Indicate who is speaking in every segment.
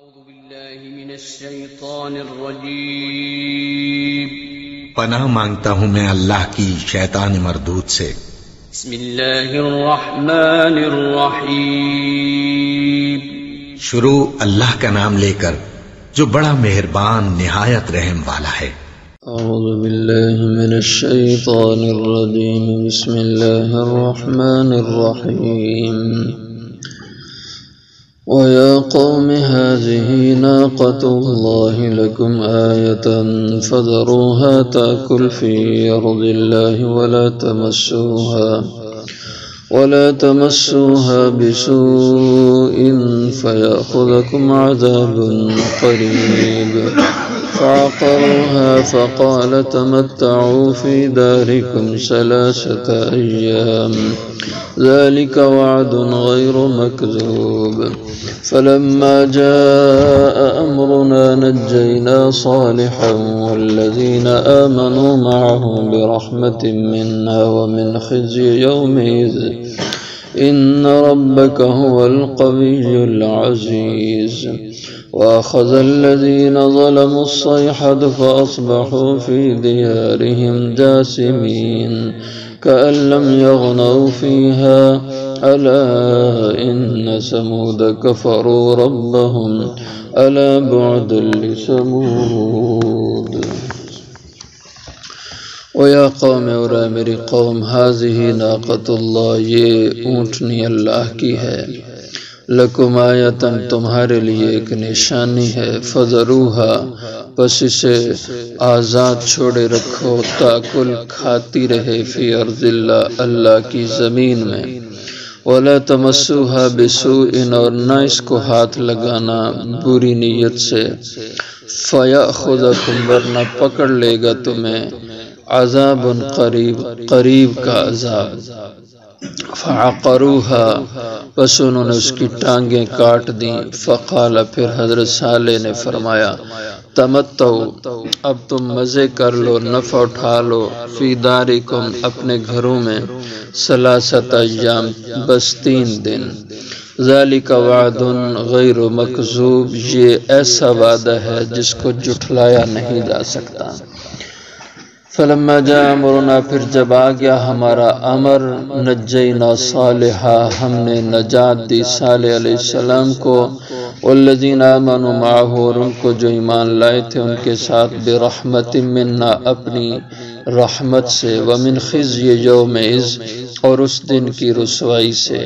Speaker 1: اعوذ باللہ من الشیطان الرجیم
Speaker 2: پناہ مانگتا ہوں میں اللہ کی شیطان مردود سے۔
Speaker 1: بسم اللہ الرحمن الرحیم
Speaker 2: شروع اللہ کا نام لے کر جو بڑا مہربان نہایت رحم والا ہے۔
Speaker 3: اعوذ باللہ من الشیطان الرجیم بسم اللہ الرحمن الرحیم وَيَا قَوْمِ هَٰذِهِ نَاقَةُ اللَّهِ لَكُمْ آيَةً فَذَرُوهَا تَأْكُلْ فِي أَرْضِ اللَّهِ وَلَا تَمَسُّوهَا بِسُوءٍ فَيَأْخُذَكُمْ عَذَابٌ قَرِيبٌ فَعَقَرُوهَا فَقَالَ تَمَتَّعُوا فِي دَارِكُمْ 3 أَيَّامٍ ذلك وعد غير مكذوب فلما جاء أمرنا نجينا صالحا والذين آمنوا معه برحمة منا ومن خزي يومئذ إن ربك هو القوي العزيز وأخذ الذين ظلموا الصيحة فأصبحوا في ديارهم جاثمين كأن لم يغنوا فيها ألا إن ثمود كفروا ربهم ألا بعدا لثمود ويا قوم اور میری قوم هذه ناقۃ اللہ یہ اونٹنی اللہ کی ہے لکم آیتن تمہارے لیے ایک نشانی ہے فذروها پس اسے آزاد چھوڑے رکھو تاکل کھاتی رہے فی ارض اللہ اللہ کی زمین میں ولا تمسوها بسوء اور نہ اس کو ہاتھ لگانا بری نیت سے فیاخذکم ورنہ پکڑ لے گا تمہیں عذاب قریب کا عذاب فعقروها پس انہوں نے اس کی ٹانگیں کاٹ دیں فقال پھر حضرت صالح نے فرمایا تمتعو اب تم مزے کر لو نفع اٹھا لو فی دارکم اپنے گھروں میں 3 ایام بس 3 دن ذالک وعد غیر مکذوب یہ ایسا وعدہ ہے جس کو جھٹلایا نہیں جا سکتا فلما جاء امرنا پھر جب آ گیا ہمارا امر نجینا صالحا ہم نے نجات دی صالح علیہ السلام کو والذین آمنوا معه اور ان کو جو ایمان لائے تھے ان کے ساتھ برحمت منا اپنی رحمت سے ومن خزی یومئذ اور اس دن کی رسوائی سے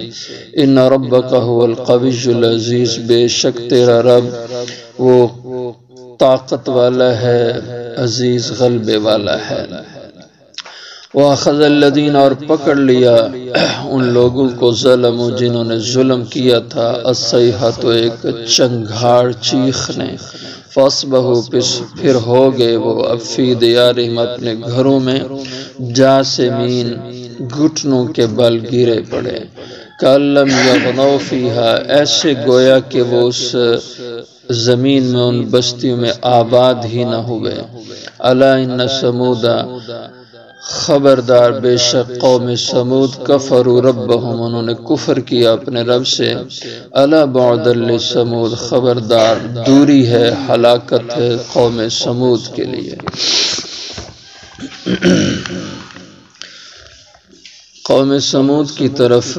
Speaker 3: ان ربک هو القوی العزیز بے شک تیرا رب وہ طاقت والا ہے عزیز غلبے والا ہے وَأَخَذَ الَّذِينَ اور پکڑ لیا ان لوگوں کو ظلموا جنہوں نے ظلم کیا تھا الصیحہ تو ایک چنگھاڑ چیخنے فَأَصْبَحُوا پھر ہو گئے وہ اب فی دیارہم اپنے گھروں میں جاثمین گھٹنوں کے بل گرے پڑے کَأَن لَّمْ يَغْنَوْا فِيهَا ایسے گویا کہ وہ اس زمین میں ان بستیوں میں آباد ہی نہ ہوئے الا ان ثمود خبردار بے شک قوم ثمود کفروا ربهم انہوں نے کفر کیا اپنے رب سے الا بعدا لثمود خبردار دوری ہے ہلاکت ہے قوم ثمود کے لیے قوم ثمود کی طرف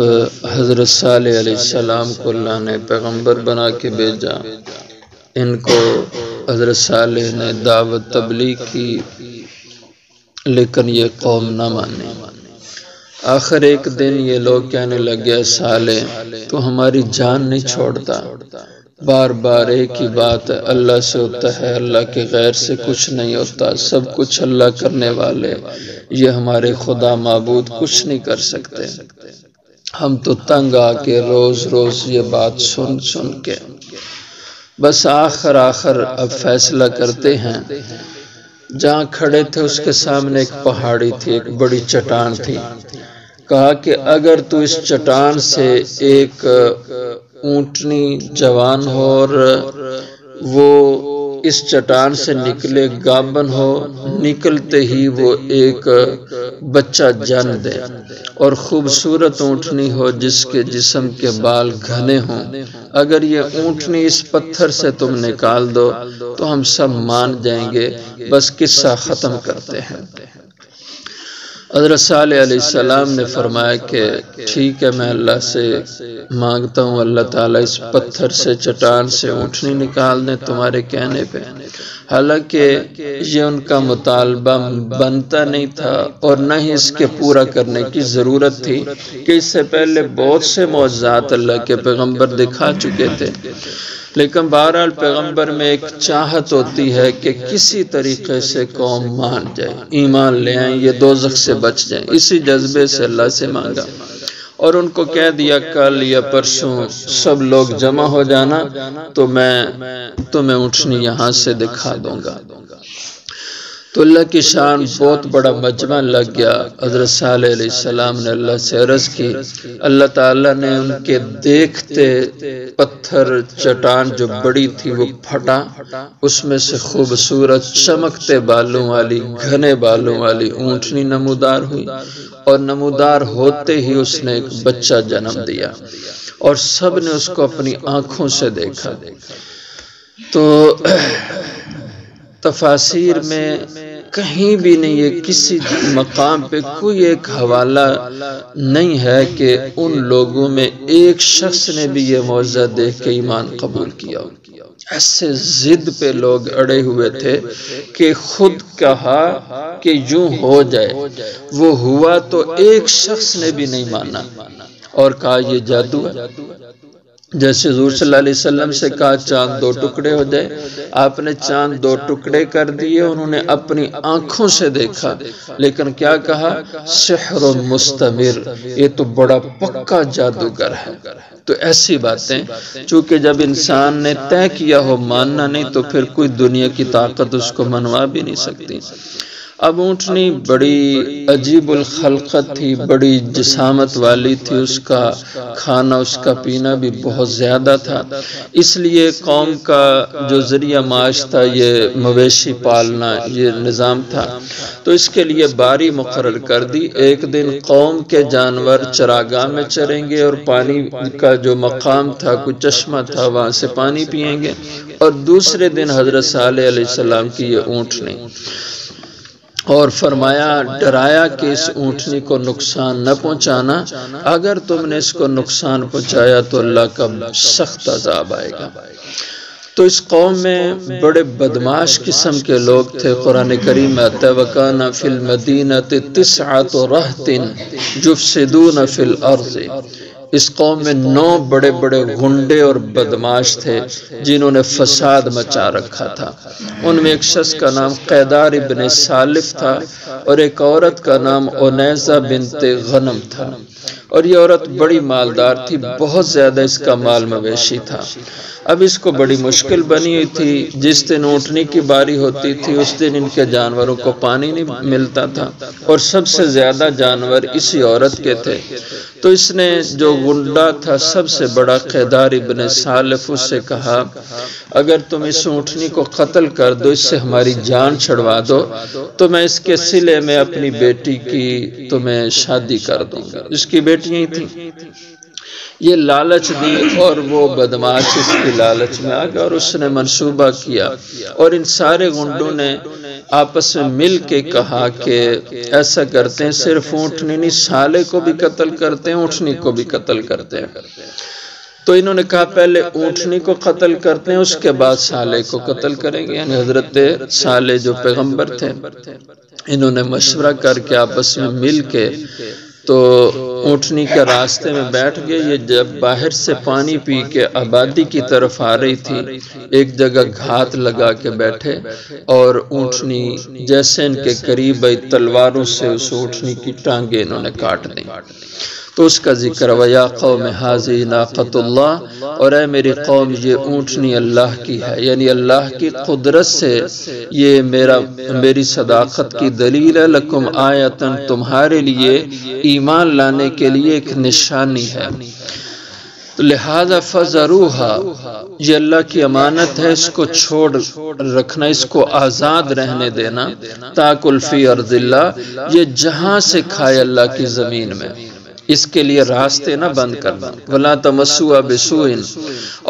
Speaker 3: حضرت صالح علیہ السلام کو اللہ نے پیغمبر بنا کے بھیجا ان کو حضرت صالح نے دعوت تبلیغ کی لیکن یہ قوم نہ مانے آخر ایک دن یہ لوگ کہنے لگے صالح تو ہماری جان نہیں چھوڑتا بار بار ایک ہی بات ہے اللہ سے ہوتا ہے اللہ کے غیر سے کچھ نہیں ہوتا سب کچھ اللہ کرنے والے یہ ہمارے خدا معبود کچھ نہیں کر سکتے ہم تو تنگ آ کے روز روز یہ بات سن کے بس آخر اب فیصلہ کرتے ہیں جہاں کھڑے تھے اس کے سامنے ایک پہاڑی تھی ایک بڑی چٹان تھی کہا کہ اگر تو اس چٹان سے ایک اونٹنی جوان ہو اور وہ اس چٹان سے نکلے گابن ہو، نکلتے ہی وہ ایک بچہ جن دے، اور خوبصورت اونٹنی ہو جس کے جسم کے بال گھنے ہوں، اگر یہ اونٹنی اس پتھر سے تم نکال دو تو ہم سب مان جائیں گے۔ بس قصہ ختم کرتے ہیں۔ حضرت صالح علیہ السلام نے فرمایا کہ ٹھیک ہے، میں اللہ سے مانگتا ہوں اللہ تعالیٰ اس پتھر سے چٹان سے اونٹنی نکال دیں تمہارے کہنے پہ۔ حالانکہ یہ ان کا مطالبہ بنتا نہیں تھا اور نہ ہی اس کے پورا کرنے کی ضرورت تھی، کہ اس سے پہلے بہت سے معجزات اللہ کے پیغمبر دکھا چکے تھے، لیکن بہرحال پیغمبر میں ایک چاہت ہوتی ہے کہ کسی طریقے سے قوم مان جائے، ایمان لے آئیں، یہ دوزخ سے بچ جائیں۔ اسی جذبے سے اللہ سے مانگا اور ان کو کہہ دیا کل یا پرسوں سب لوگ جمع ہو جانا تو میں تمہیں اونٹنی یہاں سے دکھا دوں گا۔ تو اللہ کی شان بہت بڑا مجمع لگ گیا۔ حضرت صالح علیہ السلام نے اللہ سے عرض کی، اللہ تعالیٰ نے ان کے دیکھتے پتھر چٹان جو بڑی تھی وہ پھٹا، اس میں سے خوبصورت چمکتے بالوں والی گھنے بالوں والی اونٹنی نمودار ہوئی، اور نمودار ہوتے ہی اس نے ایک بچہ جنم دیا، اور سب نے اس کو اپنی آنکھوں سے دیکھا۔ تو تفاسیر میں کہیں بھی نہیں ہے، کسی مقام پہ کوئی ایک حوالہ نہیں ہے کہ ان لوگوں میں ایک شخص نے بھی یہ معجزہ دیکھ کے ایمان قبول کیا ہو۔ ایسے ضد پہ لوگ اڑے ہوئے تھے کہ خود کہا کہ یوں ہو جائے، وہ ہوا تو ایک شخص نے بھی نہیں مانا اور کہا یہ جادو ہے۔ جیسے حضور صلی اللہ علیہ وسلم سے کہا چاند دو ٹکڑے ہو جائے، آپ نے چاند دو ٹکڑے کر دیے، انہوں نے اپنی آنکھوں سے دیکھا، لیکن کیا کہا؟ سحر مستمر، یہ تو بڑا پکا جادوگر ہے۔ تو ایسی باتیں چونکہ جب انسان نے طے کیا ہو ماننا نہیں تو پھر کوئی دنیا کی طاقت اس کو منوا بھی نہیں سکتی۔ اب اونٹنی بڑی عجیب الخلقت تھی، بڑی جسامت والی تھی، اس کا کھانا اس کا پینا بھی بہت زیادہ تھا، اس لیے قوم کا جو ذریعہ معاش تھا یہ مویشی پالنا، یہ نظام تھا۔ تو اس کے لیے باری مقرر کر دی، ایک دن قوم کے جانور چراگاہ میں چریں گے اور پانی کا جو مقام تھا، کوئی چشمہ تھا، وہاں سے پانی پئیں گے، اور دوسرے دن حضرت صالح علیہ السلام کی یہ اونٹنی، اور فرمایا ڈرایا کہ اس اونٹنی کو نقصان نہ پہنچانا، اگر تم نے اس کو نقصان پہنچایا تو اللہ کا سخت عذاب آئے گا۔ تو اس قوم میں بڑے بدماش قسم کے لوگ تھے۔ قرآن کریم میں آتا ہے وَكَانَ فِي الْمَدِينَةِ تِسْعَةُ رَهْطٍ يُفْسِدُونَ فِي الْأَرْضِ۔ اس قوم میں 9 بڑے بڑے غنڈے اور بدماش تھے جنہوں نے فساد مچا رکھا تھا۔ ان میں ایک شخص کا نام قیدار ابن سالف تھا اور ایک عورت کا نام عنیزہ بنت غنم تھا، اور یہ عورت بڑی مالدار تھی، بہت زیادہ اس کا مال مویشی تھا۔ اب اس کو بڑی مشکل بنی ہوئی تھی، جس دن اونٹنی کی باری ہوتی تھی اس دن ان کے جانوروں کو پانی نہیں ملتا تھا، اور سب سے زیادہ جانور اسی عورت کے تھے۔ تو اس نے جو گنڈا تھا سب سے بڑا قیدار ابن سالف، اس سے کہا اگر تم اس اونٹنی کو قتل کر دو، اس سے ہماری جان چھڑوا دو، تو میں اس کے صلے میں اپنی بیٹی کی تمہیں شادی کر دوں گا۔ اس کی بیٹیاں ہی تھیں۔ یہ لالچ دی اور وہ بدماش اس کی لالچ میں آ گیا اور اس نے منصوبہ کیا، اور ان سارے گنڈوں نے آپس میں مل کے کہا کہ ایسا کرتے ہیں، صرف اونٹنی نہیں سالے کو بھی قتل کرتے ہیں، اونٹنی کو بھی قتل کرتے ہیں۔ تو انہوں نے کہا پہلے اونٹنی کو قتل کرتے ہیں، اس کے بعد سالے کو قتل کریں گے، یعنی حضرت صالح جو پیغمبر تھے انہوں نے مشورہ کر کے آپس میں مل کے تو اونٹنی کے راستے میں بیٹھ گئے۔ یہ جب باہر سے پانی پی کے آبادی کی طرف آ رہی تھی، ایک جگہ گھات لگا کے بیٹھے، اور اونٹنی جیسے ان کے قریب آئی تلواروں سے اس اونٹنی کی ٹانگیں انہوں نے کاٹ دیں۔ تو اس کا ذکر وَيَا قَوْمِ هَٰذِهِ نَاقَةُ اللَّهِ، اور اے میری قوم یہ اونٹنی اللہ کی ہے، یعنی اللہ کی قدرت سے یہ میری صداقت کی دلیل ہے، لکم آیتن، تمہارے لیے ایمان لانے کے لیے ایک نشانی ہے۔ تو لہذا فذروہا، یہ اللہ کی امانت ہے، اس کو چھوڑ رکھنا، اس کو آزاد رہنے دینا، تاکل فی ارض اللہ، یہ جہاں سے کھائے اللہ کی زمین میں، اس کے لیے راستے نہ بند کرنا، ولا تمسوا بسوء،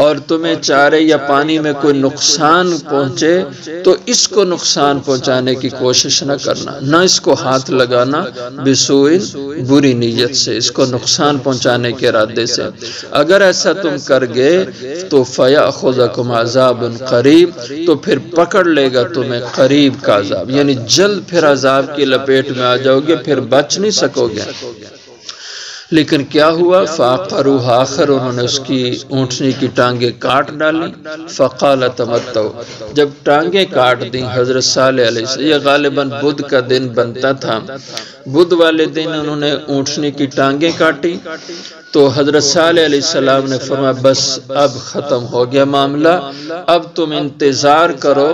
Speaker 3: اور تمہیں چارے یا پانی میں کوئی نقصان پہنچے تو اس کو نقصان پہنچانے کی کوشش نہ کرنا، نہ اس کو ہاتھ لگانا، بسوء بری نیت سے، اس کو نقصان پہنچانے کے ارادے سے، اگر ایسا تم کر گئے تو فیاخذکم عذاب قریب، تو پھر پکڑ لے گا تمہیں قریب کا عذاب، یعنی جلد پھر عذاب کی لپیٹ میں آ جاؤ گے، پھر بچ نہیں سکو گے۔ لیکن کیا ہوا؟ فعقروها، آخر انہوں نے اس کی اونٹنی کی ٹانگیں کاٹ ڈالی، فقال تمتعوا، جب ٹانگیں کاٹ دیں حضرت صالح علیہ السلام، یہ غالباً بدھ کا دن بنتا تھا، بدھ والے دن انہوں نے اونٹنی کی ٹانگیں کاٹی، تو حضرت صالح علیہ السلام نے فرمایا بس اب ختم ہو گیا معاملہ، اب تم انتظار کرو،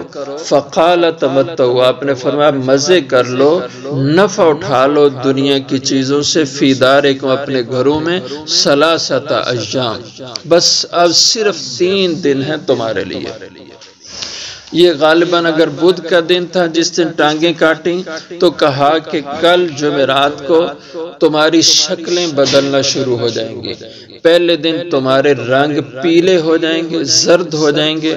Speaker 3: فقال تمتعوا، آپ نے فرمایا مزے کر لو، نفع اٹھا لو دنیا کی چیزوں سے، فی دارکم، اپنے گھروں میں، ثلاثۃ ایام، بس اب صرف 3 دن ہیں تمہارے لیے۔ یہ غالباً اگر بدھ کا دن تھا جس دن ٹانگیں کاٹیں، تو کہا کہ کل جمعرات کو تمہاری شکلیں بدلنا شروع ہو جائیں گی، پہلے دن تمہارے رنگ پیلے ہو جائیں گے، زرد ہو جائیں گے،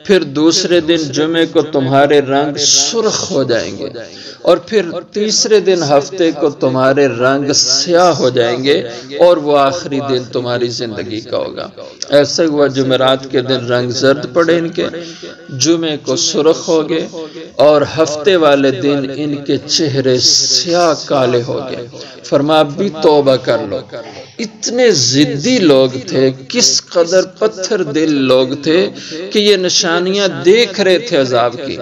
Speaker 3: پھر دوسرے دن جمعے کو تمہارے رنگ سرخ ہو جائیں گے، اور پھر تیسرے دن ہفتے کو تمہارے رنگ سیاہ ہو جائیں گے، اور وہ آخری دن تمہاری زندگی کا ہوگا۔ ایسا ہوا جمعرات کے دن رنگ زرد پڑے ان کے، جمعے کو سرخ ہو گئے، اور ہفتے والے دن ان کے چہرے سیاہ کالے ہو گئے۔ فرمایا اب بھی توبہ کر لو۔ اتنے ضدی لوگ تھے، کس قدر پتھر دل لوگ تھے کہ یہ نشانیاں دیکھ رہے تھے عذاب کی،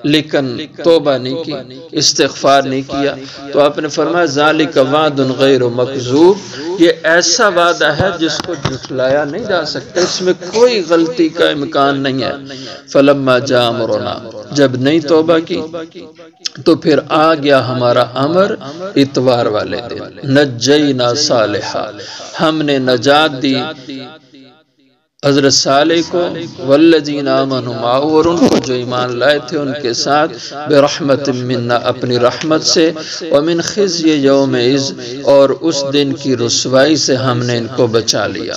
Speaker 3: لیکن توبہ نہیں کی، استغفار نہیں کیا۔ تو آپ نے فرمایا ذالک وعد غیر مکذوب، یہ ایسا وعدہ ہے جس کو جھٹلایا نہیں جا سکتا، اس میں کوئی غلطی کا امکان نہیں ہے۔ فلما جاء امرنا، جب نہیں توبہ کی تو پھر آ گیا ہمارا امر اتوار والے دن، نجینا صالحا، ہم نے نجات دی حضرت صالح کو، والذین آمنوا معہ، اور ان کو جو ایمان لائے تھے ان کے ساتھ، برحمت منا، اپنی رحمت سے، ومن خزی یومئذ، اور اس دن کی رسوائی سے ہم نے ان کو بچا لیا۔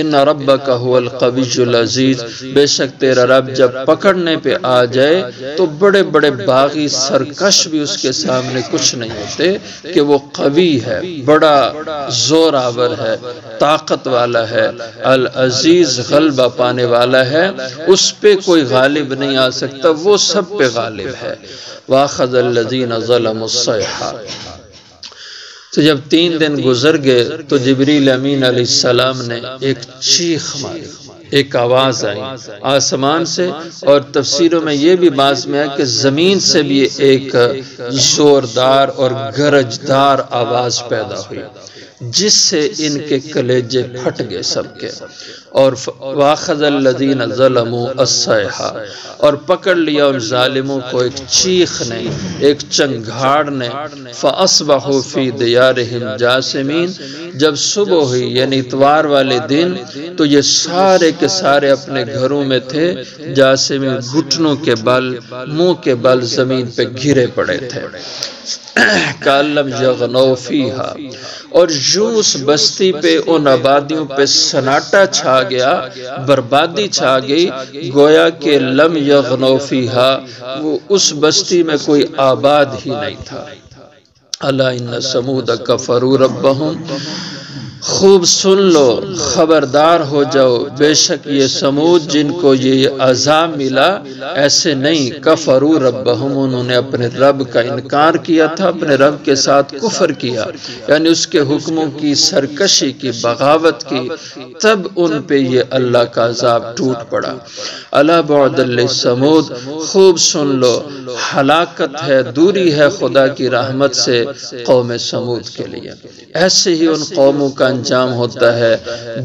Speaker 3: ان ربک هو القوی العزیز، بے شک تیرا رب جب پکڑنے پہ آ جائے تو بڑے بڑے باغی سرکش بھی اس کے سامنے کچھ نہیں ہوتے، کہ وہ قوی ہے، بڑا زور آور ہے، طاقت والا ہے، العزیز غلبہ پانے والا ہے، اس پہ کوئی غالب نہیں آ سکتا، وہ سب پہ غالب ہے۔ وَأَخَذَ الَّذِينَ ظَلَمُوا الصَّيْحَةَ، تو جب 3 دن گزر گئے تو جبریل امین علیہ السلام نے ایک چیخ ماری، ایک آواز آئی آسمان سے، اور تفسیروں میں یہ بھی باز میں ہے کہ زمین سے بھی ایک زوردار اور گرجدار آواز پیدا ہوئی، جس سے ان کے کلیجے پھٹ گئے سب کے، اور واخذ الذین ظلموا الصیحہ، اور پکڑ لیا ان ظالموں کو ایک چیخ نے، ایک چنگھاڑ نے، فاصبحوا فی دیارہم جاثمین، جب صبح ہوئی یعنی اتوار والے دن تو یہ سارے کے سارے اپنے گھروں میں تھے، جاثمین، گھٹنوں کے بل، منہ کے بل زمین پہ گرے پڑے تھے، کالم یغنوا فیہا، اور یوں اس بستی پہ، ان آبادیوں پہ سناٹا چھا گیا، بربادی چھا گئی، گویا کہ لم یغنوا فیہا، وہ اس بستی میں کوئی آباد ہی نہیں تھا۔ الا ان ثمود کفروا ربہم، خوب سن لو، خبردار ہو جاؤ، بے شک یہ سمود جن کو یہ عذاب ملا، ایسے نہیں، کفروا ربہم، انہوں نے اپنے رب کا انکار کیا تھا، اپنے رب کے ساتھ کفر کیا، یعنی اس کے حکموں کی سرکشی کی، بغاوت کی، تب ان پہ یہ اللہ کا عذاب ٹوٹ پڑا۔ الا بعدا لثمود، خوب سن لو، ہلاکت ہے، دوری ہے خدا کی رحمت سے قوم سمود کے لیے۔ ایسے ہی ان قوموں کا انجام ہوتا ہے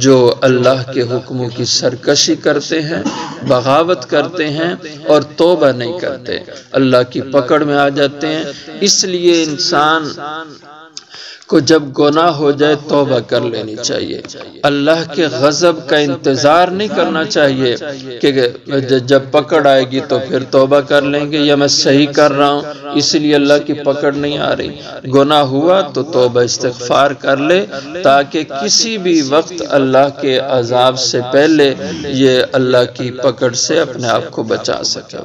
Speaker 3: جو اللہ کے حکموں کی سرکشی کرتے ہیں، بغاوت کرتے ہیں اور توبہ نہیں کرتے، اللہ کی پکڑ میں آ جاتے ہیں۔ اس لیے انسان کو جب گناہ ہو جائے توبہ کر لینی چاہیے۔ اللہ کے غضب کا انتظار نہیں کرنا چاہیے کہ جب پکڑ آئے گی تو پھر توبہ کر لیں گے، یا میں صحیح کر رہا ہوں اس لیے اللہ کی پکڑ نہیں آ رہی۔ گناہ ہوا تو توبہ استغفار کر لے تاکہ کسی بھی وقت اللہ کے عذاب سے پہلے یہ اللہ کی پکڑ سے اپنے آپ کو بچا سکے۔